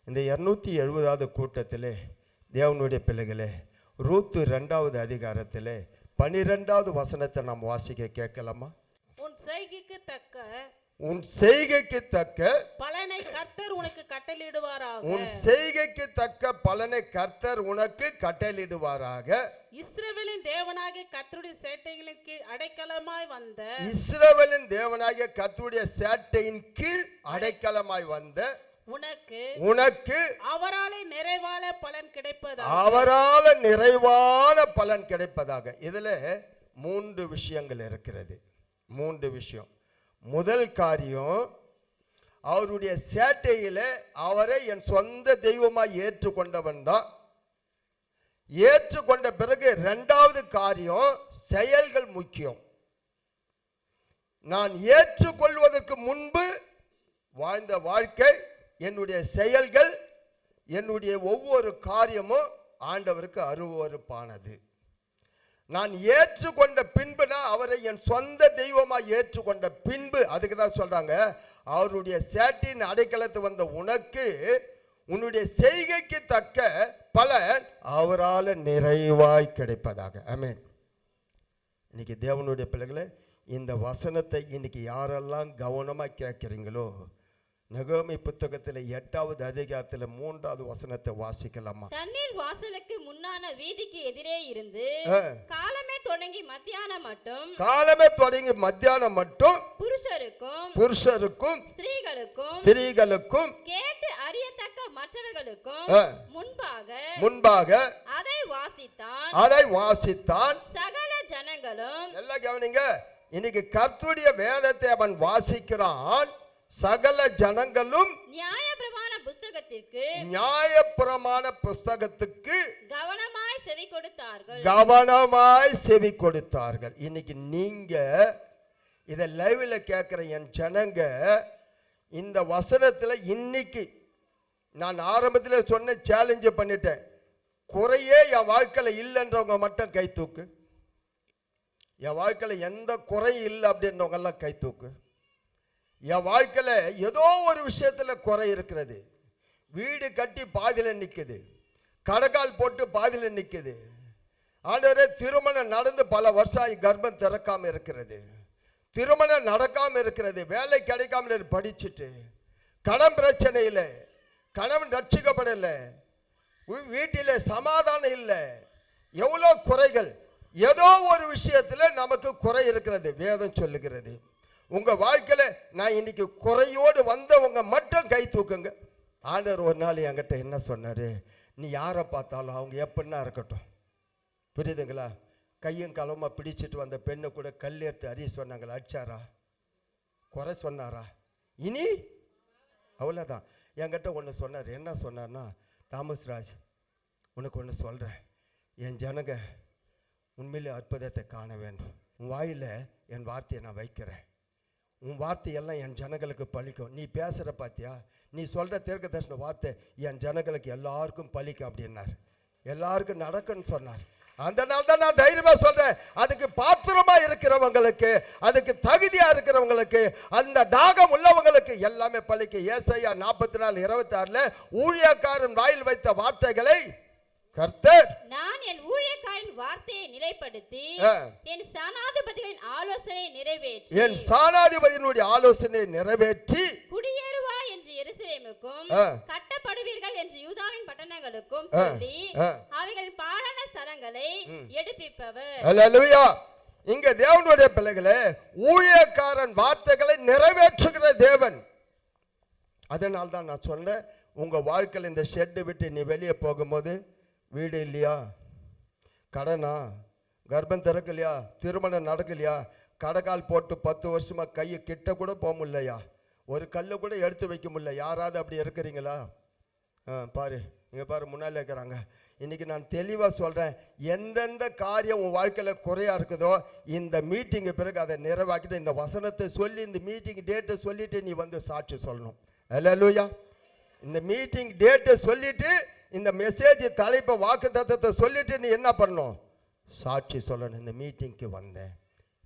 இந்த 270வது கூட்டத்திலே தேவனுடைய பிள்ளைகளே, ரூத்து 2வது அதிகாரத்திலே 12வது வசனத்தை நாம் வாசிக்க கேட்கலாமா? உன் செய்கைக்கு தக்க பலனை கர்த்தர் உனக்கு கட்டளையிடுவாராக. உன் செய்கைக்கு தக்க பலனை கர்த்தர் உனக்கு கட்டளையிடுவாராக. இஸ்ரவேலின் தேவனாகிய கர்த்தருடைய சேட்டைகளின் கீழ் அடைக்கலமாய் வந்த இஸ்ரவேலின் தேவனாகிய கர்த்தருடைய சேட்டையின் கீழ் அடைக்கலமாய் வந்த உனக்கு அவராலே நிறைவான பலன் கிடைப்பதாக. இதுல 3 விஷயங்கள் இருக்கிறது. 3 விஷயம். முதல் காரியம், அவருடைய சேட்டையில அவரை என் சொந்த தெய்வமாய் ஏற்றுக்கொண்டவன் தான். ஏற்றுக்கொண்ட பிறகு 2வது காரியம், செயல்கள் முக்கியம். நான் ஏற்றுக்கொள்வதற்கு முன்பு வாழ்ந்த வாழ்க்கை, என்னுடைய செயல்கள், என்னுடைய ஒவ்வொரு காரியமும் ஆண்டவருக்கு அருவருப்பானது. நான் ஏற்றுக்கொண்ட பின்புனா அவரை என் சொந்த தெய்வமாக ஏற்றுக்கொண்ட பின்பு, அதுக்கு தான் சொல்றாங்க, அவருடைய சேட்டின் அடைக்கலத்து வந்த உனக்கு உன்னுடைய செய்கைக்கு தக்க பலன் அவரால் நிறைவாய் கிடைப்பதாக. ஆமென். இன்னைக்கு தேவனுடைய பிள்ளைகளை, இந்த வசனத்தை இன்னைக்கு யாரெல்லாம் கவனமாக கேட்குறீங்களோ, நகோமி புத்தகத்தில் 8வது அதிகாரத்தில் 3வது வசனத்தை வாசிக்கலாமா? தண்ணீர் வாசலுக்கு முன்னான வீதிக்கு எதிரே இருந்து காலமே தொடங்கி மத்தியானம் மட்டும் புருஷருக்கும் ஸ்திரீகளுக்கும் கேட்டு அறியத்தக்க மற்றவர்களுக்கும் முன்பாக அதை வாசித்தான். சகல ஜனங்களும், எல்லாம் கவனிங்க, இன்னைக்கு கர்த்தருடைய வேதத்தை அவன் வாசிக்கிறான். சகல ஜனங்களும் நியாயப்பிரமாண புஸ்தகத்துக்கு கவனமாய் செவி கொடுத்தார்கள். இன்னைக்கு நீங்க இதை லைவ்ல கேட்கிற என் ஜனங்க, இந்த வசனத்துல இன்னைக்கு நான் ஆரம்பத்தில் சொன்ன சேலஞ்சு பண்ணிட்டேன். குறையே என் வாழ்க்கையில இல்லைன்றவங்க மட்டும் கை தூக்கு. என் வாழ்க்கையில எந்த குறையும் இல்லை அப்படின்றவங்க எல்லாம் கை தூக்கு. என் வாழ்க்கையில் ஏதோ ஒரு விஷயத்தில் குறை இருக்கிறது. வீடு கட்டி பாதியில் நிற்குது, கடைக்கால் போட்டு பாதியில் நிற்குது. ஆண்டவரே, திருமணம் நடந்து பல வருஷம் கர்ப்பம் திறக்காம இருக்கிறது, திருமணம் நடக்காம இருக்கிறது, வேலை கிடைக்காம படிச்சுட்டு, கடன் பிரச்சனை இல்லை, கணவன் ரட்சிக்கப்படலை, வீட்டில் சமாதானம் இல்லை, எவ்வளோ குறைகள். ஏதோ ஒரு விஷயத்தில் நமக்கு குறை இருக்கிறது. வேதம் சொல்லுகிறது, உங்க வாழ்க்கையில நான் இன்னைக்கு குறையோடு வந்தவங்க மட்டும் கை தூக்குங்க. ஆண்டவர் ஒரு நாள் என்கிட்ட என்ன சொன்னாரு, நீ யாரை பார்த்தாலும் அவங்க எப்படின்னா இருக்கட்டும், புரியுதுங்களா? கையும் களமா பிடிச்சிட்டு வந்த பெண்ணு கூட கல்லெடுத்து அறிய சொன்னாங்களா? அடிச்சாரா? குறை சொன்னாரா? இனி அவ்வளோதான். என்கிட்ட ஒன்று சொன்னார். என்ன சொன்னார்னா, தாமஸ் ராஜ், உனக்கு ஒன்று சொல்கிறேன், என் ஜனங்க உண்மையிலே அற்புதத்தை காண வேண்டும். உன் வாயில் என் வார்த்தையை நான் வைக்கிறேன், உன் வார்த்தையெல்லாம் என் ஜனங்களுக்கு பலிக்கும். நீ பேசுகிற பார்த்தியா, நீ சொல்கிற தீர்க்க தரிசன வார்த்தை என் ஜனங்களுக்கு எல்லாருக்கும் பலிக்கும் அப்படின்னார். எல்லாருக்கும் நடக்குன்னு சொன்னார். அந்த நாள் தான் நான் தைரியமாக சொல்கிறேன், அதுக்கு பாத்திரமாக இருக்கிறவங்களுக்கு, அதுக்கு தகுதியாக இருக்கிறவங்களுக்கு, அந்த தாகம் உள்ளவங்களுக்கு எல்லாமே பலிக்கும். ஏசாயா 44:26 ஊழியக்காரன் வாயில் வைத்த வார்த்தைகளை கர்த்தர், நான் என் ஊழியக்காரன் வார்த்தையை நிலைப்படுத்தி என் ஸ்தானாதிபதிகளின் ஆலோசனை நிறைவேற்றி குடியேறுவாய் என்று எருசலேமுக்கும் கட்டப்படுவீர்கள் என்று யூதாவின் பட்டணங்களுக்கும் சொல்லி அவைகளின் பாழான ஸ்தலங்களை எடுப்பிப்பவர். அல்லேலூயா. இங்க தேவனுடைய பிள்ளைகளே, ஊழியக்காரன் வார்த்தைகளை நிறைவேற்றுகிற தேவன். அதனால தான் நான் சொன்னேன், உங்க வாழ்க்கையில் இந்த ஷெட்டை விட்டு நீ வெளியே போகும்போது வீடு இல்லையா, கடனா, கர்ப்பம் திறக்கலையா, திருமணம் நடக்கலையா, கடைக்கால் போட்டு 10 வருஷமா கையை கிட்ட கூட போக முடியலையா, ஒரு கல்லை கூட எடுத்து வைக்க முடியல, யாராவது அப்படி இருக்கிறீங்களா? பாரு, இங்கே பாரு, முன்னாலே இருக்கிறாங்க. இன்றைக்கி நான் தெளிவாக சொல்கிறேன், எந்தெந்த காரியம் உன் வாழ்க்கையில் குறையாக இருக்குதோ, இந்த மீட்டிங்கு பிறகு அதை நிறைவாக்கிட்டு இந்த வசனத்தை சொல்லி இந்த மீட்டிங் டேட்டை சொல்லிவிட்டு நீ வந்து சாட்சி சொல்லணும். அல்லேலூயா. இந்த மீட்டிங் டேட்டை சொல்லிவிட்டு, இந்த மெசேஜ் தலைப்பை வாக்கு தத்துவத்தை சொல்லிவிட்டு நீ என்ன பண்ணணும்? சாட்சி சொல்லணும். இந்த மீட்டிங்க்கு வந்தேன்,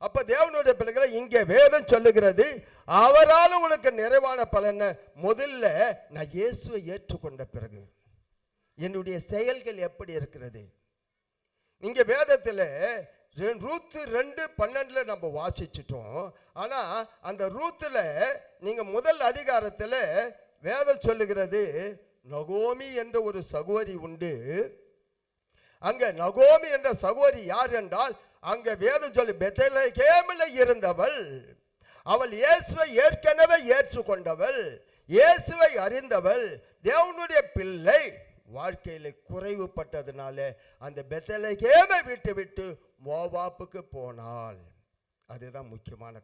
அப்ப தேவனுடைய பிள்ளைகளை இங்கே வேதம் சொல்லுகிறது, அவரால் உனக்கு நிறைவான பலனை முதல்ல நான் இயேசுவை ஏற்றுக்கொண்ட பிறகு என்னுடைய செயல்கள் எப்படி இருக்கிறது. இங்க வேதத்தில் ரூத்து 2:12 நம்ம வாசிச்சிட்டோம். ஆனா அந்த ரூத்துல நீங்க முதல் அதிகாரத்தில் வேதம் சொல்லுகிறது, நகோமி என்ற ஒரு சகோதரி உண்டு. அங்க நகோமி என்ற சகோதரி யார் என்றால், அங்க வேதம் சொல்லி பெத்லகேமில் இருந்தவள். அவள் இயேசுவை ஏற்கனவே ஏற்றுக்கொண்டவள், இயேசுவை அறிந்தவள், தேவனுடைய பிள்ளை. வாழ்க்கையில குறைவுபட்டதுனால அந்த பெத்லகேமை விட்டு மோவாப்புக்கு போனாள். அதுதான் முக்கியமான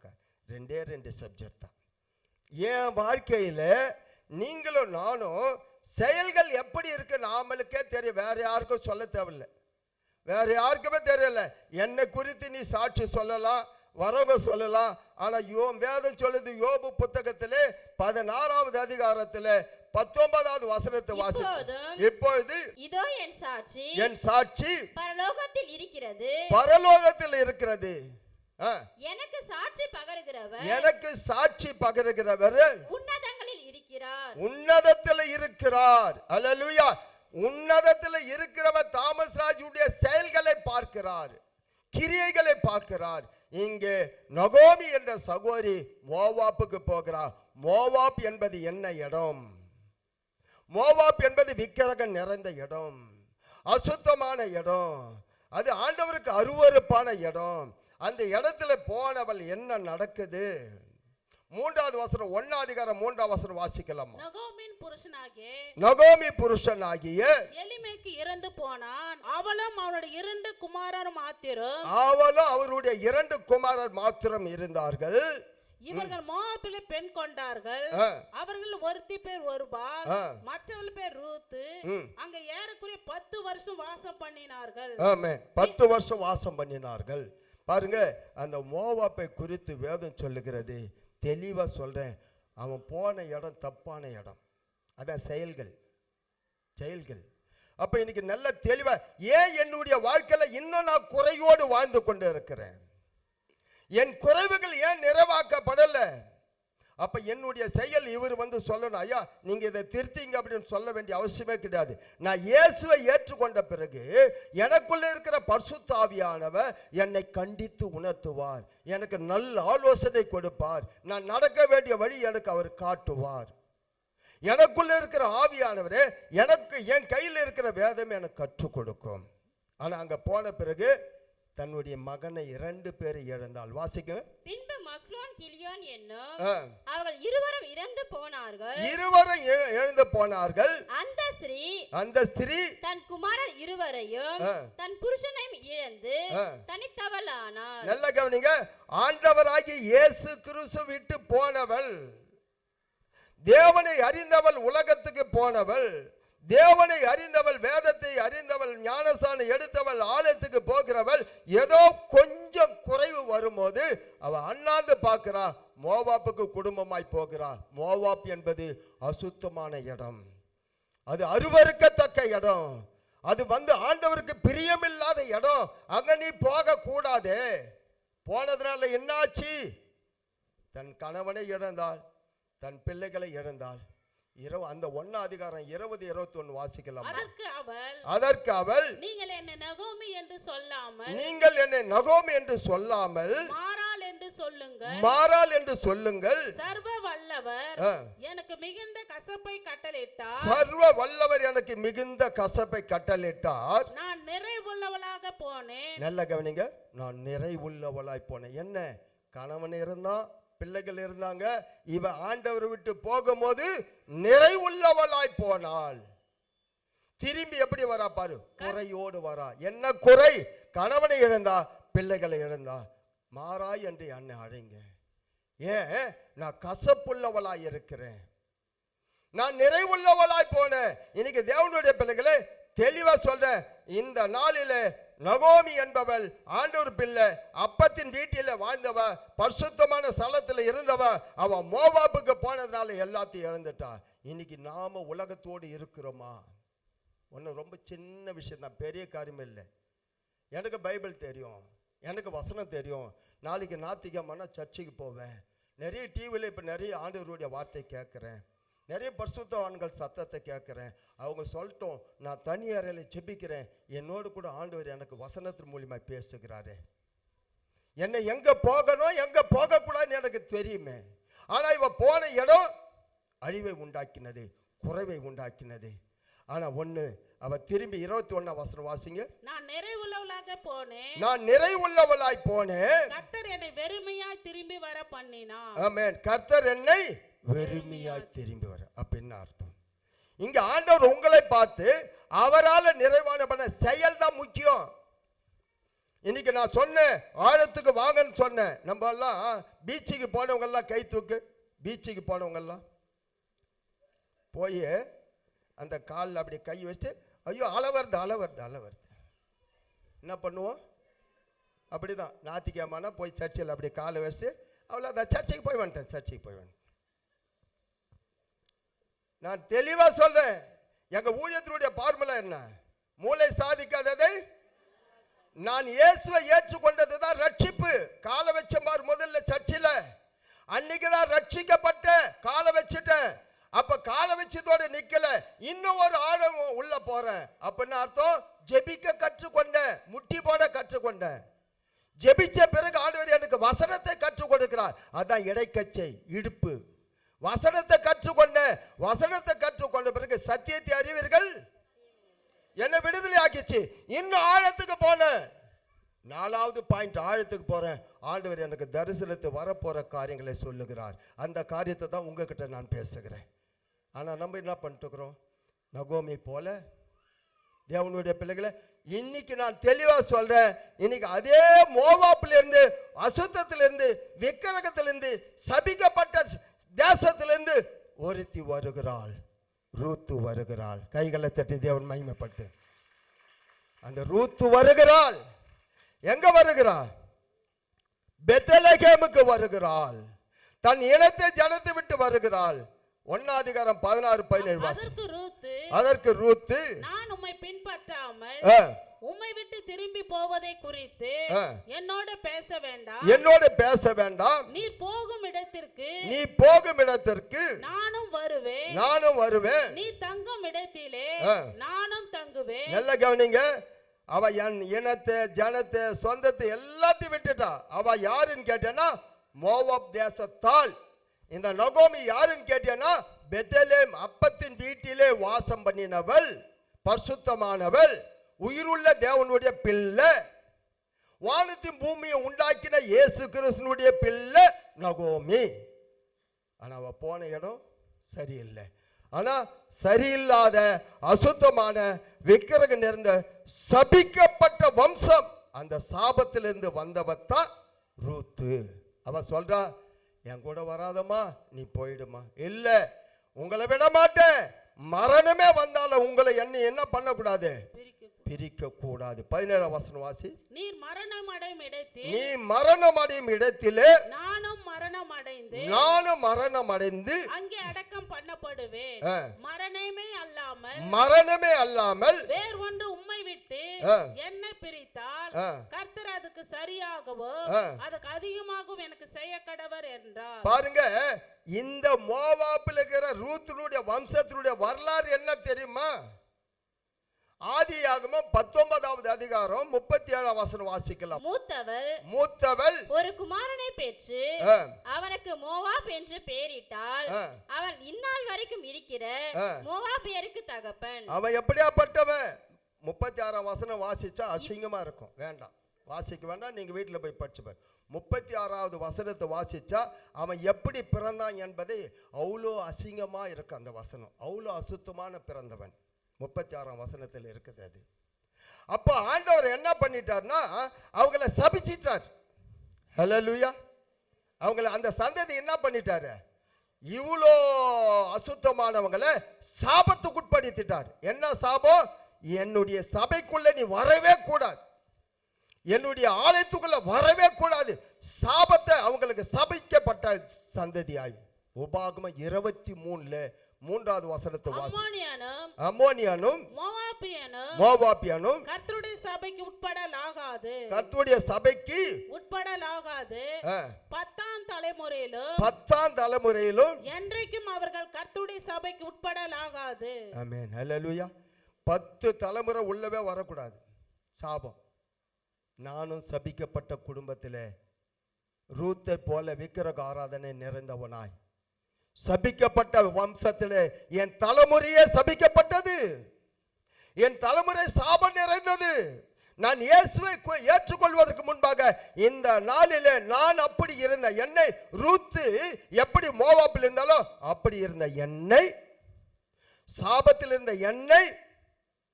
ரெண்டே சப்ஜெக்ட் தான். என் வாழ்க்கையில நீங்களும் நானும் செயல்கள் எப்படி இருக்கு நாமளுக்கே தெரியும், வேற யாருக்கும் சொல்ல தேவையில்லை, வேற யாருக்குமே தெரியல. என்னை குறித்து நீ சாட்சி சொல்லலாம், வரவங்க சொல்லலாம். ஆனா வேதம் சொல்லுது, யோபு புத்தகத்திலே 16வது அதிகாரத்தில் 19வது வசனத்தை வாசி. இப்பொழுது இதோ என் சாட்சி பரலோகத்தில் இருக்கிறது, பரலோகத்தில் இருக்கிறது. எனக்கு சாட்சி பகருகிறவர், எனக்கு சாட்சி பகருகிறவர் உன்னதங்களில் இருக்கிறார், உன்னதத்தில் இருக்கிறார். அல்லேலூயா. உன்னதத்தில் இருக்கிறவர் தாமஸ் ராஜுடைய செயல்களை பார்க்கிறார், கிரியைகளை பார்க்கிறார். இங்கே நகோமி என்ற சகோதரி மோவாப்புக்கு போகிறார். மோவாப் என்பது என்ன இடம்? மோவாப் என்பது விக்கிரகம் நிறைந்த இடம், அசுத்தமான இடம், அது ஆண்டவருக்கு அருவருப்பான இடம். அந்த இடத்துல போனவள் என்ன நடக்குது? 3வது வசனம் 1 அதிகாரம் 3வது வசனம் வாசிக்கலாம். நகோமி புருஷனாகிய எலிமெக்கு இறந்து போனான், அவளும் அவனுடைய 2 குமாரர் மாத்திரம், அவளும் அவருடைய 2 குமாரர் மாத்திரம் இருந்தார்கள். இவர்கள் மோவாபிலே பெண் கொண்டார்கள். அவர்கள் ஒருத்தி பேர் ஒருபால், மற்றவள் பேர் ரூத்து. அங்க ஏறக்குறைய 10 வருஷம் வாசம் பண்ணினார்கள். ஆமென். 10 வருஷம் வாசம் பண்ணினார்கள். பாருங்க, அந்த மோவாப்பை குறித்து வேதம் சொல்லுகிறது, தெளிவா சொல்றேன். அவன் போன இடம் தப்பான இடம். அதான் செயல்கள். அப்ப இன்னைக்கு நல்ல தெளிவா, ஏன் என்னுடைய வாழ்க்கையில இன்னும் நான் குறையோடு வாழ்ந்து கொண்டு இருக்கிறேன்? என் குறைவுகள் ஏன் நிறைவாக்கப்படல? அப்ப என்னுடைய செயல் இவர் சொல்லணும், ஐயா நீங்க இதை திருத்திங்க அப்படின்னு சொல்ல வேண்டிய அவசியமே கிடையாது. நான் இயேசுவை ஏற்றுக்கொண்ட பிறகு எனக்குள்ள இருக்கிற பரிசுத்த ஆவியானவர் என்னை கண்டித்து உணர்த்துவார், எனக்கு நல்ல ஆலோசனை கொடுப்பார், நான் நடக்க வேண்டிய வழி எனக்கு அவர் காட்டுவார். எனக்குள்ள இருக்கிற ஆவியானவரே எனக்கு என் கையில் இருக்கிற வேதமே எனக்கு கற்றுக் கொடுக்கும். ஆனா அங்க போன பிறகு தன்னுடைய மகனை 2 பேரை இழந்தாள். வாசிக்க. பின்பு மக்லோன் கிலியோன் என்னும் அவர்கள் இருவரும் இறந்து போனார்கள். இருவரும் இழந்து போனார்கள். அந்த ஸ்திரீ தன் குமாரர் இருவரையும் தன் புருஷனையும் இழந்து தனித்தவளானாள். நல்ல கவனிங்க. ஆண்டவராகிய இயேசு கிறிஸ்து விட்டு போனவள், தேவனை அறிந்தவள், உலகத்துக்கு போனவள், தேவனை அறிந்தவள், வேதத்தை அறிந்தவள், ஞானசானம் எடுத்தவள், ஆலயத்துக்கு போகிறவள், ஏதோ கொஞ்சம் குறைவு வரும்போது அவ அண்ணாந்து பார்க்கிறா, மோவாப்புக்கு குடும்பமாய் போகிறா. மோவாப் என்பது அசுத்தமான இடம், அது அருவருக்கத்தக்க இடம், அது ஆண்டவருக்கு பிரியமில்லாத இடம். அங்க நீ போக கூடாதே. போனதுனால என்னாச்சு? தன் கணவனை இழந்தாள், தன் பிள்ளைகளை இழந்தாள். அந்த 1 அதிகாரம் 20-21 வாசிக்கலாம். அதற்கு அவள் நீங்கள் என்னை நகோமி என்று சொல்லாமல் மாறாள் என்று சொல்லுங்கள். சர்வ வல்லவர் எனக்கு மிகுந்த கசப்பை கட்டளையிட்டார். சர்வ வல்லவர் எனக்கு மிகுந்த கசப்பை கட்டளையிட்டார். நான் நிறைவுள்ளவளாக போனேன். நல்ல கவனிங்க. நான் நிறைவுள்ளவளாய் போனேன். என்ன? கணவன் இருந்தான், பிள்ளைகள் இருந்தாங்க. இவ ஆண்டவர் விட்டு போகும்போது நிறைவுள்ளவளாய் போனாள். திரும்பி எப்படி வரா பாரு, குறையோடு வரா. என்ன குறை? கணவனை இழந்தா, பிள்ளைகளை இழந்தா. மாறாய் என்று என்னை அழைங்க. ஏன்? நான் கசப்புள்ளவளாய் இருக்கிறேன், நான் நிறைவுள்ளவளாய் போனேன். இன்னைக்கு தேவனுடைய பிள்ளைகளை தெளிவா சொல்றேன். இந்த நாளிலே நகோமி என்பவள் ஆண்டவர் பிள்ளை, அப்பத்தின் வீட்டில் வாழ்ந்தவ, பரிசுத்தமான ஸ்தலத்தில் இருந்தவ. அவ மோவாபுக்கு போனதுனால எல்லாத்தையும் இழந்துட்டா. இன்னைக்கு நாம உலகத்தோடு இருக்கிறோமா? ஒன்றும் ரொம்ப சின்ன விஷயம் தான், பெரிய காரியம் இல்லை. எனக்கு பைபிள் தெரியும், எனக்கு வசனம் தெரியும், நாளைக்கு ஞாயிற்றுக்கிழமைனா சர்ச்சுக்கு போவேன். நிறைய டிவியில் இப்போ நிறைய ஆண்டவருடைய வார்த்தை கேட்குறேன், நிறைய பரிசுத்தவான்கள் சத்தத்தை கேட்குறேன். அவங்க சொல்லட்டும், நான் தனி அறையில் ஜெபிக்கிறேன், என்னோடு கூட ஆண்டவர் எனக்கு வசனத்தின் மூலியமாக பேசுகிறாரு. என்னை எங்கே போகணும் எங்கே போகக்கூடாதுன்னு எனக்கு தெரியுமே. ஆனால் இவ போன இடம் அழிவை உண்டாக்கினது, குறைவை உண்டாக்கினது. ஆனால் ஒன்று, அவ திரும்பி 21 வசனம் வாசிங்க. நான் நிறைவுள்ளவளாக போனேன், நான் நிறைவுள்ளவளாய் போனேன், கர்த்தர் என்னை வெறுமையாய் திரும்பி வர பண்ணினார். ஆமென். கர்த்தர் என்னை வெறுமையாய் திரும்பி வர. அப்ப என்ன அர்த்தம்? இங்க ஆண்டவர் உங்களை பார்த்து அவரால் நிறைவான பண்ண செயல் தான் முக்கியம். இன்னைக்கு நான் சொன்னேன், ஆழத்துக்கு வாங்கன்னு சொன்னேன். நம்ம எல்லாம் பீச்சுக்கு போனவங்க எல்லாம் கை தூக்கு. பீச்சுக்கு போனவங்க எல்லாம் போய் அந்த காலில் அப்படி கை வச்சுட்டு, ஐயோ அலை வருது அலை வருது அலை வருது, என்ன பண்ணுவோம்? அப்படிதான் ஞாயிற்றுக்கிழமைனா போய் சர்ச்சில் அப்படி காலை வச்சுட்டு அவ்வளோதான், சர்ச்சைக்கு போய் வந்துட்டேன், சர்ச்சைக்கு போய் வந்துட்டேன். நான் தெளிவாக சொல்றேன், எங்க ஊழியத்தினுடைய பார்முலா என்ன? மூளை சாதிக்காததை நான் இயேசுவை ஏற்றுக்கொண்டது தான் ரட்சிப்பு. காலை வச்ச மாதிரி முதல்ல சர்ச்சில் அன்னைக்கு தான் ரட்சிக்கப்பட்ட. காலை வச்சுட்டேன், அப்ப காலை வச்சதோட நிக்கல, இன்னும் ஒரு ஆழம் உள்ள போறேன். அப்படின்னு அர்த்தம், ஜெபிக்க கற்றுக்கொண்டேன், முட்டி போட கற்றுக்கொண்டேன். ஜெபிச்ச பிறகு ஆண்டவர் எனக்கு வசனத்தை கற்றுக் கொடுக்கிறார். அதான் இடைக்கச்சை, இடுப்பு. வசனத்தை கற்றுக்கொண்ட, வசனத்தை கற்றுக்கொண்ட பிறகு சத்தியத்தை அறிவீர்கள், என்ன விடுதலை ஆக்கிச்சு. இன்னும் ஆழத்துக்கு போனேன். 4வது பாயிண்ட், ஆழத்துக்கு போறேன். ஆண்டவர் எனக்கு தரிசனத்தை வரப்போற காரியங்களை சொல்லுகிறார். அந்த காரியத்தை தான் உங்ககிட்ட நான் பேசுகிறேன். ஆனா நம்ம என்ன பண்ணிட்டு இருக்கிறோம்? நகோமி போல தேவனுடைய பிள்ளைகளை இன்னைக்கு நான் தெளிவா சொல்றேன். இன்னைக்கு அதே மோவாப்பிலிருந்து, அசுத்தத்திலிருந்து, விக்கிரகத்திலிருந்து, சபிக்கப்பட்ட தேசத்திலிருந்து ஒருத்தி வருகிறாள், ரூத்து வருகிறாள். கைகளை தட்டி தேவன் மகிமைப்பட்டு. அந்த ரூத்து வருகிறாள். எங்க வருகிறாள்? பெத்லகேமுக்கு வருகிறாள். தன் இனத்தை ஜனத்தை விட்டு வருகிறாள். 1 16-17 அதற்கு ரூத்து, நான் உம்மை பின்பற்றாமல் உம்மை விட்டு திரும்பி போவதை குறித்து என்னோட பேச வேண்டாம், என்னோட பேச வேண்டாம். நீ போகும் இடத்திற்கு நானும் வருவேன், நானும் வருவேன். நீ தங்கும் இடத்திலே நானும் தங்குவேன். நல்ல கவனிங்க. அவ என் இனத்தை, ஜனத்தை, சொந்தத்தை எல்லாத்தையும் விட்டுட்டா. அவ யாருன்னு கேட்டேன்னா மோவாப் தேசத்தாள். இந்த நகோமி யாருன்னு கேட்டேன்னா பெத்லெஹேம் அப்பத்தின் வீட்டிலே வாசம் பண்ணினவள், பரிசுத்தமானவள், உயிருள்ள தேவனுடைய பிள்ளை, வானத்தின் பூமியை உண்டாக்கின இயேசு கிறிஸ்துனுடைய பிள்ளை நகோமி. ஆனா அவ போன இடம் சரியில்லை. ஆனா சரியில்லாத, அசுத்தமான, விக்கிரக நிறைந்த, சபிக்கப்பட்ட வம்சம், அந்த சாபத்திலிருந்து வந்தவத்தான் ரூத்து. அவ சொல்றா, என் கூட வராதம்மா, நீ போயிடுமா. இல்ல, உங்களை விட மாட்டேன். மரணமே வந்தாலும் உங்களை என்ன பண்ணக்கூடாது? பிரிக்க கூடாது. 17 வசனம் வாசி. நீ மரணம் அடையும் இடத்திலே நானும் மரணம் அடைந்து அங்கே அடக்கம் பண்ணப்படுவேன். மரணமே அல்லாமல் வேறு ஒன்று உம்மை விட்டு என்னை பிரித்தால் கர்த்தர் அதுக்கு சரியாகவும் அதுக்கு அதிகமாகவும் எனக்கு செய்ய கடவர் என்றார். பாருங்க, இந்த மோவாபில் இருக்கிற ரூத்தினுடைய வம்சத்தினுடைய வரலாறு என்ன தெரியுமா? ஆதியாகமம் 19வது அதிகாரம் 37 வசனம் வாசிக்கலாம். மூத்தவள் ஒரு குமாரனை பெற்று அவனுக்கு மோவாப் என்று பெயரிட்டால் அவன் இந்நாள் வரைக்கும் இருக்கிற மோவாபியருக்கு தகப்பன். அவன் எப்படியாப்பட்டவன்? 36 வசனம் வாசிச்சா அசிங்கமா இருக்கும், வேண்டாம், வாசிக்க வேண்டாம், நீங்க வீட்டில் போய் படிச்சுப்பார். 36வது வசனத்தை வாசிச்சா அவன் எப்படி பிறந்தான் என்பதை அவ்வளோ அசிங்கமா இருக்கு. அந்த வசனம் அவ்வளோ அசுத்தமான பிறந்தவன் 36ஆம் வசனத்தில் இருக்குது. அது அப்போ ஆண்டவர் என்ன பண்ணிட்டார்னா அவங்கள சபிச்சிட்டார். ஹல்லேலூயா. அவங்கள அந்த சந்ததி என்ன பண்ணிட்டாரு? இவ்வளோ அசுத்தமானவங்களை சாபத்துக்குட்படுத்திட்டார். என்ன சாபம்? என்னுடைய சபைக்குள்ள நீ வரவே கூடாது, என்னுடைய ஆலயத்துக்குள்ள வரவே கூடாது. சாபத்தை அவங்களுக்கு சபிக்கப்பட்ட சந்ததியாய் உபாகமம் 23 3வது வசனத்தை வாசி. அம்மோனியனும் அம்மோனியனும் மோவாபியனும் கர்த்தருடைய சபைக்கு உட்படலாகாது கர்த்தருடைய சபைக்கு உட்படலாகாது 10ஆம் தலைமுறையிலும் 10ஆம் தலைமுறையிலும் என்றைக்கும் அவர்கள் கர்த்தருடைய சபைக்கு உட்படலாகாது. ஆமென். ஹல்லேலூயா. 10 தலைமுறை உள்ளவே வரக்கூடாது. சாபம். நானும் சபிக்கப்பட்ட குடும்பத்திலே ரூத்தை போல விக்கிரக ஆராதனை நிறைந்தவனாய் சபிக்கப்பட்ட வம்சத்திலே என் தலைமுறையே சபிக்கப்பட்டது. என் தலைமுறை சாபம் நிறைந்தது. நான் இயேசுவை ஏற்றுக்கொள்வதற்கு முன்பாக இந்த நாளிலே நான் அப்படி இருந்த என்னை ரூத்து எப்படி மோவாப்பில் இருந்தாலோ அப்படி இருந்த என்னை, சாபத்தில் இருந்த என்னை,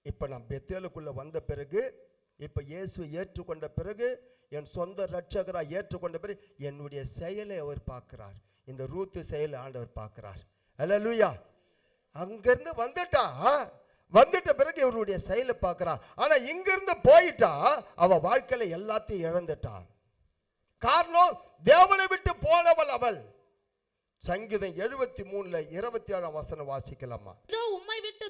இப்ப நான் பெத்தேலுக்குள்ள வந்த பிறகு, இப்ப இயேசுவை ஏற்றுக்கொண்ட பிறகு, என் சொந்த ரட்சகராக ஏற்றுக்கொண்ட பிறகு என்னுடைய செயலை அவர் பார்க்கிறார். இந்த ரூத்து செயலை ஆண்டவர் பார்க்கிறார். அல்லேலூயா. அங்கிருந்து வந்துட்ட பிறகு இவருடைய செயலை பார்க்கிறார். ஆனா இங்கிருந்து போயிட்டா அவ வாழ்க்கையில எல்லாத்தையும் இழந்துட்டான். காரணம், தேவனை விட்டு போனவள் அவள். சங்கீதம் 73 27 வசனம் வாசிக்கலாமா? உம்மை விட்டு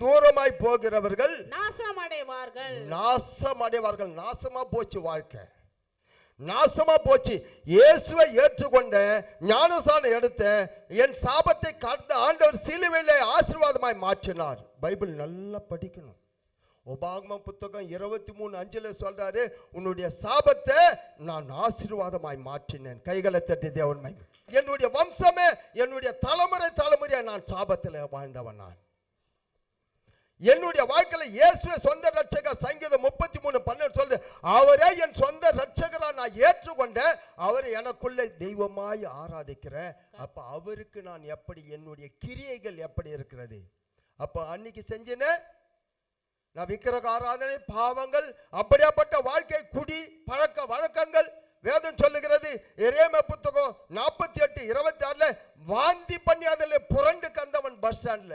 தூரமாய் போகிறவர்கள் நாசமடைவார்கள். நாசமா போச்சு வாழ்க்கை, நாசமா போச்சு. இயேசுவை ஏற்றுக்கொண்ட ஞானஸ்நானம் எடுத்த என் சாபத்தை கடந்த ஆண்டவர் சிலுவையிலே ஆசீர்வாதமாய் மாற்றினார். பைபிள் நல்லா படிக்கணும். உபாகமம் புத்தகம் 23:5 சொல்றாரு, உன்னுடைய சாபத்தை நான் ஆசீர்வாதமாய் மாற்றினேன். கைகளை தட்டி தேவன் மகிமை. என்னுடைய வம்சமே, என்னுடைய தலைமுறையா நான் சாபத்தில் வாழ்ந்தவன். நான் என்னுடைய வாழ்க்கையில இயேசுவை சொந்த ரட்சகர். சங்கீதம் 33:12 சொல்லுது, அவரே என் சொந்த ரட்சகரா நான் ஏற்றுக்கொண்டேன். அவர் எனக்குள்ள தெய்வமாய் ஆராதிக்கிறேன். அப்ப அவருக்கு நான் எப்படி, என்னுடைய கிரியைகள் எப்படி இருக்கிறது? அப்ப அன்னைக்கு செஞ்சின நான் விக்கிரக ஆராதனை, பாவங்கள், அப்படியாப்பட்ட வாழ்க்கை, குடி பழக்க வழக்கங்கள். வேதம் சொல்லுகிறது எரேமியா புத்தகம் 48:26 வாந்தி பண்ணி அதில் புரண்டு கந்தவன் பஸ் ஸ்டாண்ட்ல.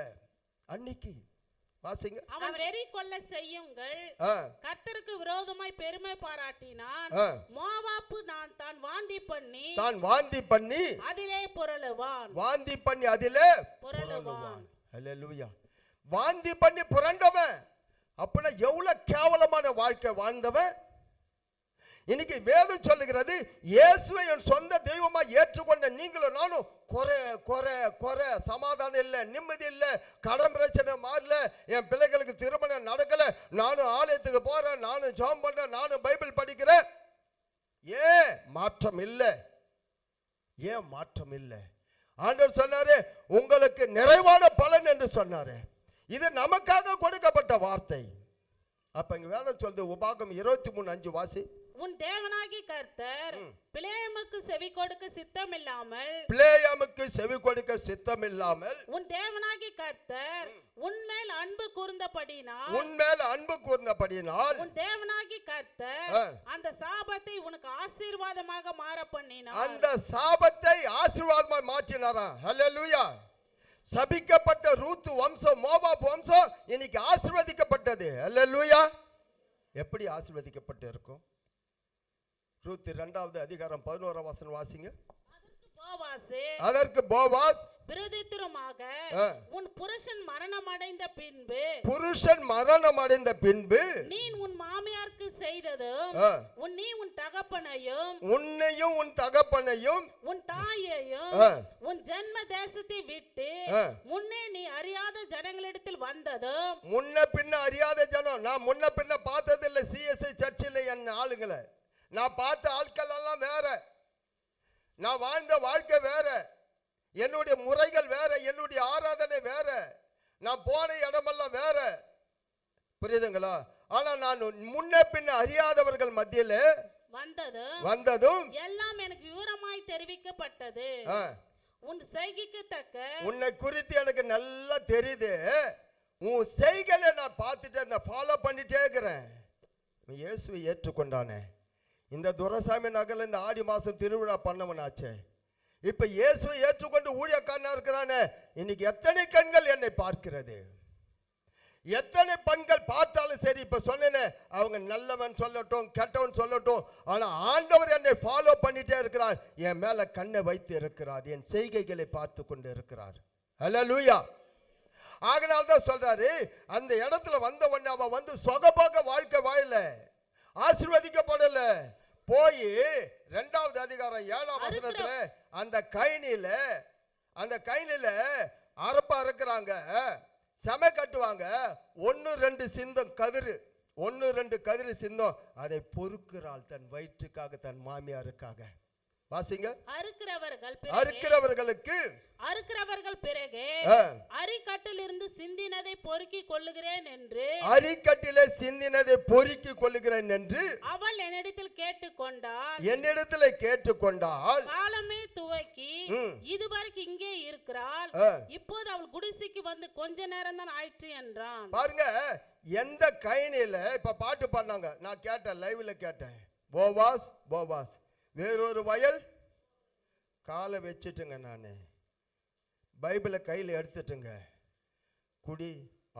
அன்னைக்கு வாசிங்க. அவன் வெறி கொள்ள செய்யுங்கள், கர்த்தருக்கு விரோதமாய் பெருமை பாராட்டினான். மோவாப்பு தான் வாந்தி பண்ணி அதிலே புரளுவான். வாந்தி பண்ணி அதிலே புரளுவான். அல்லேலூயா. வாந்தி பண்ணி புரண்டவன் அப்படின்னா எவ்வளவு கேவலமான வாழ்க்கை வாழ்ந்தவன். இன்னைக்கு வேதம் சொல்லுகிறது, இயேசுவை என் சொந்த தெய்வமா ஏற்றுக்கொண்ட நீங்களும் நானும் குறை சமாதானம் இல்லை, நிம்மதி இல்லை, கடன் பிரச்சனை மாறல, என் பிள்ளைகளுக்கு திருமணம் நடக்கல, நானும் ஆலயத்துக்கு போறேன், நானும் ஜெபம் பண்றேன், நானும் பைபிள் படிக்கிறேன். ஏன் மாற்றம் இல்லை? ஏன் மாற்றம் இல்லை? ஆண்டவர் சொன்னாரு, உங்களுக்கு நிறைவான பலன் என்று சொன்னாரு. இது நமக்காக கொடுக்கப்பட்ட வார்த்தை. அப்ப இங்க வேதம் சொல்லுது, உபாகமம் 23:5 வாசி. உன் தேவனாகி கர்த்தர் பிலேயாமுக்கு செவி கொடுக்க சித்தமில்லாமல் உன் தேவனாகி கர்த்தர் உன்மேல் அன்பு கூர்ந்தபடினால் உன் தேவனாகி கர்த்தர் அந்த சாபத்தை உனக்கு ஆசீர்வாதமாக மாற பண்ணினார். அந்த சாபத்தை ஆசீர்வாதமாக மாற்றினாரா? ஹல்லேலூயா. சபிக்கப்பட்ட ரூத் வம்சம், மோவாப் வம்சம் இன்னைக்கு ஆசீர்வதிக்கப்பட்டது. அல்லேலூயா. எப்படி ஆசீர்வதிக்கப்பட்டு இருக்கும்? ரூத் 2வது அதிகாரம் 11 வசனம் வாசிங்க. அதற்கு போவாஸ் பிரதித்திரமாக உன் புருஷன் மரணம் அடைந்த பின்பு நீ உன் மாமியாருக்கு செய்ததும் நீ உன் தகப்பனையும் உன் தாயையும் உன் ஜென்ம தேசத்தை விட்டு முன்னே நீ அறியாத ஜனங்களிடத்தில் வந்ததும். முன்ன பின்ன அறியாத ஜனம். நான் முன்ன பின்ன பார்த்ததில்லை. சிஎஸ்ஐ சர்ச்சில் என் ஆளுங்களை நான் பார்த்த ஆட்கள் எல்லாம் வேற, நான் வாழ்ந்த வாழ்க்கை வேற, என்னுடைய முறைகள் வேற, என்னுடைய ஆராதனை வேற, நான் போன இடமெல்லாம் வேற. புரியுதுங்களா? ஆனா நான் முன்ன பின்ன அறியாதவர்கள் மத்தியில வந்ததும் எல்லாம் எனக்கு விவரமாய் தெரிவிக்கப்பட்டது. உன் செய்கைக்கு தக்க உன்னை குறித்து எனக்கு நல்லா தெரியுது. உன் செய்கைகளை நான் பார்த்துட்டு ஃபாலோ பண்ணிட்டே இருக்கிறேன். இயேசுவை ஏற்றுக்கொண்டானே, இந்த துரைசாமி நகர்ல இந்த ஆடி மாசம் திருவிழா பண்ணவனாச்சே, இப்ப இயேசுவை ஏற்றுக்கொண்டு ஊழியக்காரனா இருக்கிறானே, இன்னைக்கு எத்தனை கண்கள் என்னை பார்க்கிறது, எத்தனை பெண்கள் பார்த்தாலும் சரி, இப்ப சொன்னேனே, அவங்க நல்லவன் சொல்லட்டும், கெட்டவன் சொல்லட்டும், ஆனா ஆண்டவர் என்னை ஃபாலோ பண்ணிட்டே இருக்கிறார், என் மேல கண்ணை வைத்து இருக்கிறார், என் செய்கைகளை பார்த்து கொண்டு இருக்கிறார். ஹல்லேலூயா. ஆகனால்தான் சொல்றாரு, அந்த இடத்துல வந்த உடனே அவன் வந்து சொகபோக வாழ்க்கை வாழல, ஆசீர்வதிக்கப்படல. போய் 2வது அதிகாரம் 7ஆம் வசனத்துல அந்த கைனில அரப்பா இருக்கிறாங்க, செம கட்டுவாங்க, 1-2 சிந்தம் கதிரு, 1-2 கதிரு சிந்தம், அதை பொறுக்கிறாள் தன் வயிற்றுக்காக, தன் மாமியாருக்காக. வாசிங்க. அறுக்கிறவர்கள் பிறகு அரிக்கட்டில் இருந்து சிந்தினதை பொறுக்கி கொள்ளுகிறேன் என்று, அரிக்கட்டிலே சிந்தினதை பொறுக்கி கொள்ளுகிறேன் என்று அவள் என்னிடத்தில் கேட்டுக்கொண்டாள். காலமே துவக்கி இதுவரைக்கும் இங்கே இருக்கிறாள், இப்போது அவள் குடிசைக்கு வந்து கொஞ்ச நேரம் தான் ஆயிற்று என்றான். பாருங்க, எந்த கைனில இப்ப பாட்டு பாடினாங்க, நான் கேட்டேன், லைவ்ல கேட்டேன், போவாஸ் வேறொரு வயல் காலை வச்சுட்டுங்க, நான் பைபிளை கையில் எடுத்துட்டுங்க, குடி,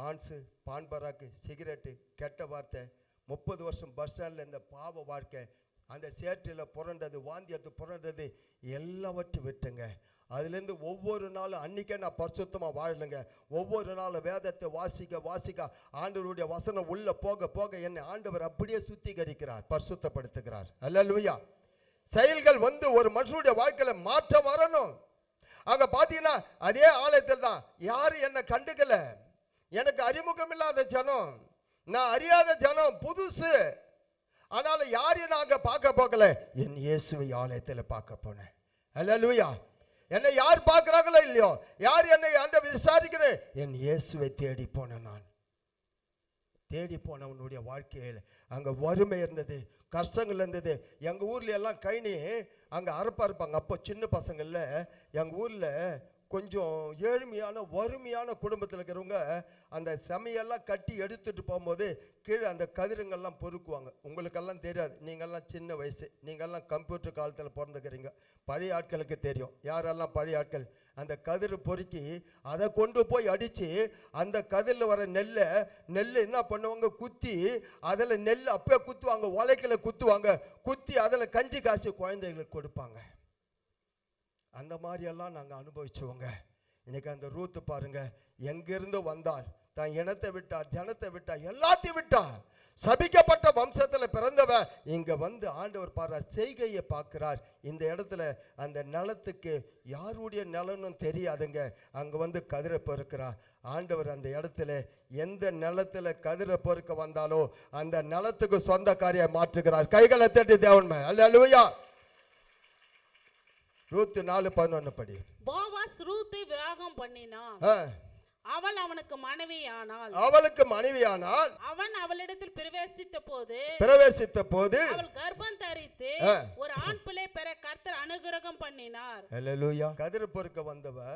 ஆன்ஸு, பான் பராக்கு, சிகரெட்டு, கெட்ட வார்த்தை, 30 வருஷம் பஸ் ஸ்டாண்டில் இந்த பாவ வாழ்க்கை, அந்த சேற்றில் புரண்டது, வாந்தி எடுத்து புரண்டது எல்லாவற்றையும் விட்டுங்க. அதுலேருந்து ஒவ்வொரு நாளும் அன்றைக்கே நான் பரிசுத்தமாக வாழலைங்க. ஒவ்வொரு நாளும் வேதத்தை வாசிக்க ஆண்டவருடைய வசனம் உள்ளே போக போக என்னை ஆண்டவர் அப்படியே சுத்திகரிக்கிறார், பரிசுத்தப்படுத்துகிறார். அல்லேலூயா. செயல்கள் வந்து ஒரு மனுஷனுடைய வாழ்க்கையில மாற்றம் வரணும். அங்க பாத்தீங்கன்னா அதே ஆலயத்தில் தான், யாரும் என்னை கண்டுக்கல, எனக்கு அறிமுகம் இல்லாத ஜனம், நான் அறியாத ஜனம், புதுசு, ஆனாலும் யாரையும் நான் அங்க பார்க்க போகல, என் இயேசுவை ஆலயத்தில் பார்க்க போனேன். அல்லேலூயா. என்னை யார் பார்க்கிறாங்களோ இல்லையோ, யார் என்னை ஆண்டவர் விசாரிக்கிறேன், என் இயேசுவை தேடி போனேன். நான் தேடி போனவனுடைய வாழ்க்கையில் அங்கே வறுமை இருந்தது, கஷ்டங்கள் இருந்தது. எங்கள் ஊரில் எல்லாம் கைனி அங்கே அறுப்பாங்க. அப்போ சின்ன பசங்களில் எங்கள் ஊரில் கொஞ்சம் ஏழ்மையான வறுமையான குடும்பத்தில் இருக்கிறவங்க அந்த செமையெல்லாம் கட்டி எடுத்துகிட்டு போகும்போது கீழே அந்த கதிருங்கள்லாம் பொறுக்குவாங்க. உங்களுக்கெல்லாம் தெரியாது, நீங்கள்லாம் சின்ன வயசு, நீங்கள்லாம் கம்ப்யூட்டர் காலத்தில் பிறந்துக்கிறீங்க. பழைய ஆட்களுக்கு தெரியும், யாரெல்லாம் பழைய ஆட்கள். அந்த கதிர் பொறுக்கி அதை கொண்டு போய் அடித்து அந்த கதிரில் வர நெல்லை என்ன பண்ணுவாங்க, குத்தி அதில் நெல் அப்பயே குத்துவாங்க, உலைக்கில் குத்தி அதில் கஞ்சி காசு குழந்தைகளுக்கு கொடுப்பாங்க. அந்த மாதிரியெல்லாம் நாங்கள் அனுபவிச்சோங்க. இன்னைக்கு அந்த ரூத்து பாருங்க, எங்கிருந்து வந்தால் தான் இனத்தை விட்டா, ஜனத்தை விட்டா, எல்லாத்தையும் விட்டா, சபிக்கப்பட்ட வம்சத்தில் பிறந்தவ இங்க வந்து ஆண்டவர் பாடுறார், செய்கையை பார்க்கிறார். இந்த இடத்துல அந்த நிலத்துக்கு யாருடைய நிலனும் தெரியாதுங்க, அங்க வந்து கதிரை பொறுக்கிறார் ஆண்டவர். அந்த இடத்துல எந்த நிலத்துல கதிரை பொறுக்க வந்தாலோ அந்த நிலத்துக்கு சொந்தக்காரியை மாற்றுகிறார். கைகளை தட்டி தேவன்மை. அல்லேலூயா. ரூத் 4:11 படி. போவாஸ் ரூத்தை விவாகம் பண்ணினான், அவள் அவனுக்கு மனைவியானாள். அவன் அவளிடத்தில் பிரவேசித்த போது அவள் கர்ப்பம் தரித்து ஒரு ஆண் பிள்ளை பெற கர்த்தர் அனுகிரகம் பண்ணினார். அல்லேலூயா. கதிர் பொறுக்க வந்தவ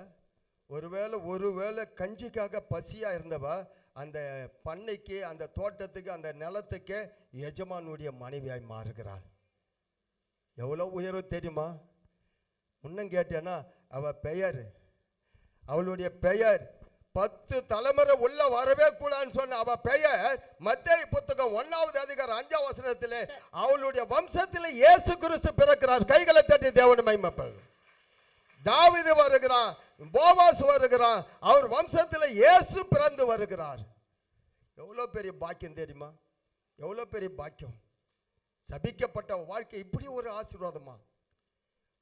ஒருவேளை கஞ்சிக்காக பசியா இருந்தவ அந்த பண்ணைக்கு, அந்த தோட்டத்துக்கு, அந்த நிலத்துக்கு எஜமானுடைய மனைவியாய் மாறுகிறாள். எவ்வளவு உயர்வு தெரியுமா? முன்னும் கேட்டேன்னா அவளுடைய பெயர் 10 தலைமுறை உள்ள வரவே கூடாதுன்னு சொன்ன அவ பெயர் மத்தேயு புத்தகம் 1வது அதிகாரம் 5ஆம் வசனத்திலே அவளுடைய வம்சத்திலே இயேசு கிறிஸ்து பிறக்கிறார். கைகளை தட்டி தேவனை மகிமைப்படு. தாவீது வருகிறான், போவாஸ் வருகிறான், அவர் வம்சத்திலே இயேசு பிறந்து வருகிறார். எவ்வளவு பெரிய பாக்கியம் தெரியுமா? எவ்வளவு பெரிய பாக்கியம். சபிக்கப்பட்ட வாழ்க்கை இப்படி ஒரு ஆசீர்வாதமா?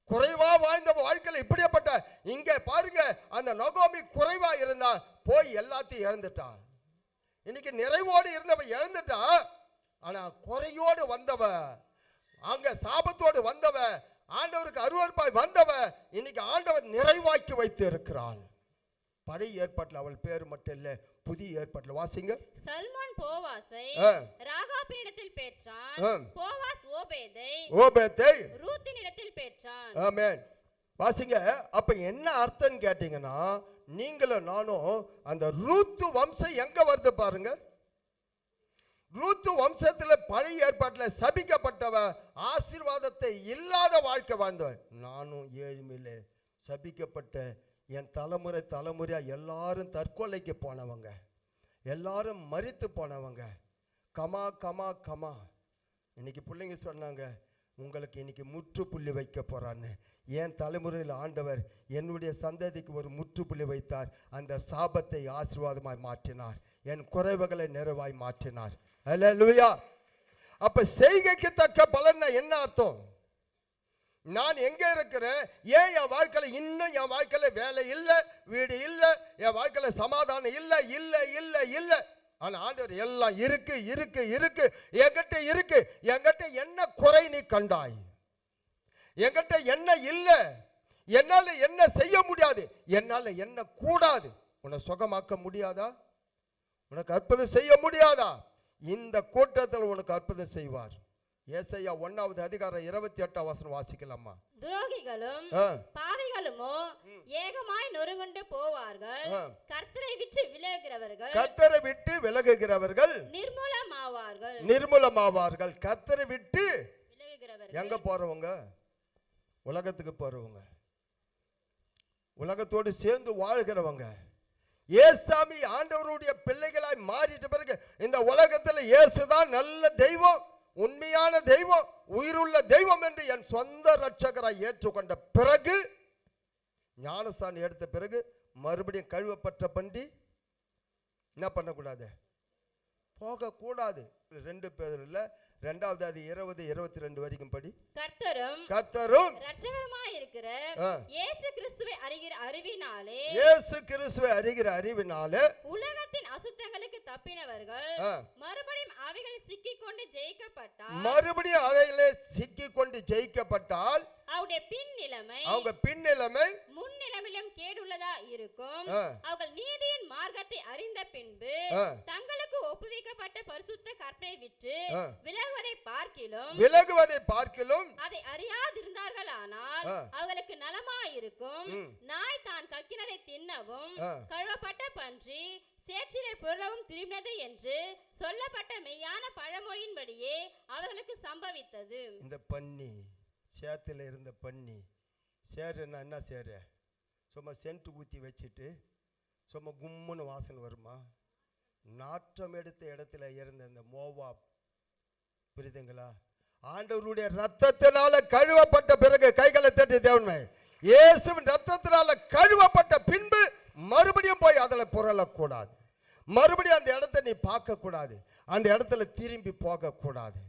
குறைவா வாழ்ந்த வாழ்க்கையில் இப்படிப்பட்ட, இங்க பாருங்க, அந்த நகோமி குறைவா இருந்தா போய் எல்லாத்தையும் இழந்துட்டா. இன்னைக்கு நிறைவோடு இருந்தவ இழந்துட்டா. ஆனா குறையோடு வந்தவ, அங்க சாபத்தோடு வந்தவ, ஆண்டவருக்கு அருவருப்பாய் வந்தவ, இன்னைக்கு ஆண்டவர் நிறைவாக்கி வைத்து இருக்கிறாள். பழைய ஏற்பாட்டில் அவள் பேர் மட்டும் இல்ல, புதிய ஏற்பாட்டில் வாசிங்க. சல்மான் போவாசை ராகாபினிடத்தில் பெற்றான், போவாஸ் ஓபேதை ரூத்தினிடத்தில் பெற்றான். ஆமென். வாசிங்க. அப்ப என்ன அர்த்தம் கேட்டீங்கன்னா, நீங்களும் நானும் அந்த ரூத்து வம்சம் எங்க வருது பாருங்க. ரூத்து வம்சத்துல பழைய ஏற்பாட்டில் சபிக்கப்பட்டவ, ஆசீர்வாதத்தை இல்லாத வாழ்க்கை வாழ்ந்தவன். நானும் ஏழ்மையில சபிக்கப்பட்ட, என் தலைமுறையா எல்லாரும் தற்கொலைக்கு போனவங்க. எல்லாரும் மரித்து போனவங்க. Comma comma comma. இன்னைக்கு பிள்ளைங்க சொன்னாங்க, உங்களுக்கு இன்னைக்கு முற்றுப்புள்ளி வைக்க போறான்னு. என் தலைமுறையில் ஆண்டவர் என்னுடைய சந்ததிக்கு ஒரு முற்றுப்புள்ளி வைத்தார். அந்த சாபத்தை ஆசீர்வாதமாய் மாற்றினார், என் குறைவுகளை நிறைவாய் மாற்றினார். அல்லேலூயா. அப்ப செய்கைக்கு தக்க பலன் என்ன அர்த்தம்? நான் எங்க இருக்கிறேன்? ஏன் என் வாழ்க்கையில் இன்னும் என் வாழ்க்கையில் வேலை இல்லை, வீடு இல்லை, என் வாழ்க்கையில் சமாதானம் இல்லை இல்லை இல்லை இல்லை. ஆனா ஆண்டவர் எல்லாம் இருக்கு இருக்கு இருக்கு, என்கிட்ட இருக்கு. என்கிட்ட என்ன குறை நீ கண்டாய்? என்கிட்ட என்ன இல்லை? என்னால என்ன செய்ய முடியாது? என்னால என்ன கூடாது? உன்னை சுகமாக்க முடியாதா? உனக்கு அற்புதம் செய்ய முடியாதா? இந்த கூட்டத்தில் உனக்கு அற்புதம் செய்வார். ஏசாயா 1:28 வாசிக்கலாமா? துரோகிகளும் பாவிகளுமோ ஏகமாய் நொறுங்குண்டு போவார்கள். கர்த்தரை விட்டு விலகுகிறவர்கள் நிர்மூலமாவார்கள். கர்த்தரை விட்டு விலகுகிறவர்கள் எங்க போறவங்க? உலகத்துக்கு போறவங்க, உலகத்தோடு சேர்ந்து வாழ்கிறவங்க. ஏசாமி ஆண்டவருடைய பிள்ளைகளாய் மாறிட்ட பிறகு இந்த உலகத்தில் இயேசுதான் நல்ல தெய்வம், உண்மையான தெய்வம், உயிருள்ள தெய்வம் என்று என் சொந்த ரட்சகராய் ஏற்றுக்கொண்ட பிறகு, ஞானஸ்தானம் எடுத்த பிறகு மறுபடியும் கழுவப்பட்ட பண்டி என்ன பண்ணக்கூடாது? போகக்கூடாது. 2 பேதுருல 2:20-22 வரைக்கும் படி. கர்த்தரும் இரட்சகருமாய் இருக்கிற இயேசு கிறிஸ்துவை அறிகிற அறிவினாலே உலகத்தின் அசுத்தங்களுக்கு தப்பினவர்கள் மறுபடியும் அவைகளில் சிக்கிக்கொண்டு ஜெயிக்கப்பட்டால் அவருடைய பின் நிலைமை முன் நிலைமையிலும் கேடுள்ளதா இருக்கும். அவர்கள் நீதியின் மார்க்கத்தை அறிந்த பின்பு தங்களுக்கு ஒப்புவிக்கப்பட்ட பரிசுத்த கற்பனை விட்டு விலகுவதை பார்க்கிலும் அதை அறியாதிருந்தார்களானால் அவர்களுக்கு நலமாயிருக்கும். நாய் தான் கக்கினதை தின்னவும் கழுவப்பட்ட பன்றி சேற்றிலே புரளவும் திரும்பினது என்று சொல்லப்பட்ட மெய்யான பழமொழியின்படியே அவர்களுக்கு சம்பவித்தது. இந்த பன்னி, சேத்துல இருந்த பன்னி, சேருன்னா என்ன சேரு? சும்மா சென்ட் ஊற்றி வச்சுட்டு சும்மா கும்முன்னு வாசனை வருமா? நாற்றம் எடுத்த இடத்துல இருந்த இந்த மோவாப், புரியுதுங்களா? ஆண்டவருடைய ரத்தத்தினால கழுவப்பட்ட பிறகு கைகளை தட்டி தேவன்மை, இயேசுவின் ரத்தத்தினால கழுவப்பட்ட பின்பு மறுபடியும் போய் அதில் புரளக்கூடாது. மறுபடியும் அந்த இடத்தை நீ பார்க்க கூடாது. அந்த இடத்துல திரும்பி போக கூடாது.